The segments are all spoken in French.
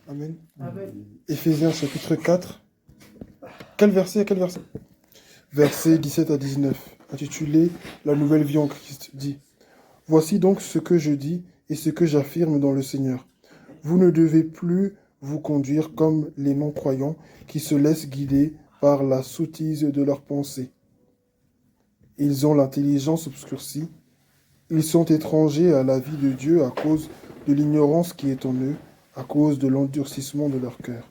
Amen. Amen. Éphésiens chapitre 4. Quel verset? Versets 17 à 19, intitulé La nouvelle vie en Christ, dit: Voici donc ce que je dis et ce que j'affirme dans le Seigneur. Vous ne devez plus vous conduire comme les non-croyants qui se laissent guider par la sottise de leurs pensées. Ils ont l'intelligence obscurcie. Ils sont étrangers à la vie de Dieu à cause de l'ignorance qui est en eux, à cause de l'endurcissement de leur cœur.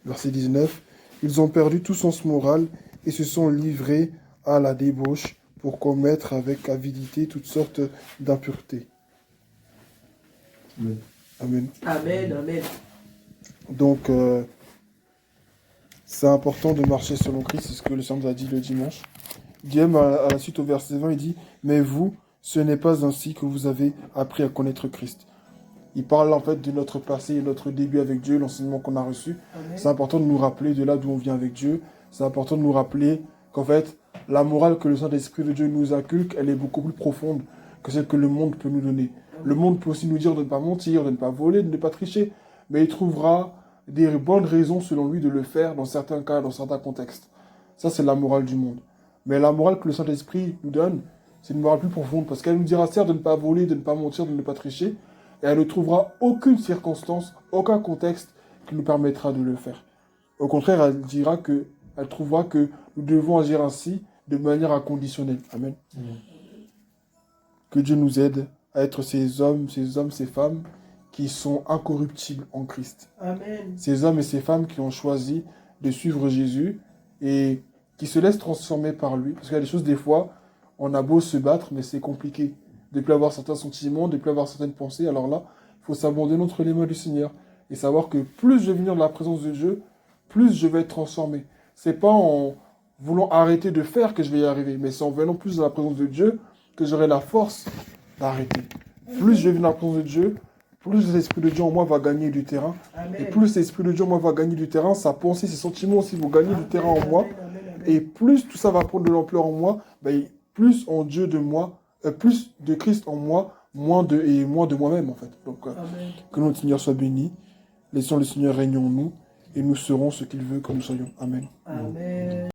Verset 19. Ils ont perdu tout sens moral et se sont livrés à la débauche pour commettre avec avidité toutes sortes d'impuretés. Amen. Amen. Amen. Donc, c'est important de marcher selon Christ, c'est ce que le Seigneur nous a dit le dimanche. Diem, à la suite au verset 20, il dit: Mais vous, ce n'est pas ainsi que vous avez appris à connaître Christ. Il parle en fait de notre passé et notre début avec Dieu, l'enseignement qu'on a reçu. Amen. C'est important de nous rappeler de là d'où on vient avec Dieu. C'est important de nous rappeler qu'en fait, la morale que le Saint-Esprit de Dieu nous inculque, elle est beaucoup plus profonde que celle que le monde peut nous donner. Le monde peut aussi nous dire de ne pas mentir, de ne pas voler, de ne pas tricher, mais il trouvera des bonnes raisons selon lui de le faire dans certains cas, dans certains contextes. Ça, c'est la morale du monde. Mais la morale que le Saint-Esprit nous donne, c'est une morale plus profonde, parce qu'elle nous dira certes de ne pas voler, de ne pas mentir, de ne pas tricher, et elle ne trouvera aucune circonstance, aucun contexte qui nous permettra de le faire. Au contraire, elle trouvera que nous devons agir ainsi de manière inconditionnelle. Amen. Que Dieu nous aide à être ces hommes, ces femmes qui sont incorruptibles en Christ. Amen. Ces hommes et ces femmes qui ont choisi de suivre Jésus et qui se laissent transformer par lui. Parce qu'il y a des choses, des fois, on a beau se battre, mais c'est compliqué. De ne plus avoir certains sentiments, de ne plus avoir certaines pensées. Alors là, il faut s'abandonner entre les mains du Seigneur et savoir que plus je vais venir de la présence de Dieu, plus je vais être transformé. C'est pas en voulant arrêter de faire que je vais y arriver, mais c'est en venant plus de la présence de Dieu que j'aurai la force d'arrêter. Plus je vais venir de la présence de Dieu, plus l'Esprit de Dieu en moi va gagner du terrain. Amen. Et plus l'Esprit de Dieu en moi va gagner du terrain, sa pensée, ses sentiments aussi vont gagner du terrain en moi. Et plus tout ça va prendre de l'ampleur en moi, ben, plus en Dieu de moi, plus de Christ en moi, moins de moi-même en fait. Donc que notre Seigneur soit béni, laissons le Seigneur régner en nous, et nous serons ce qu'il veut que nous soyons. Amen. Amen.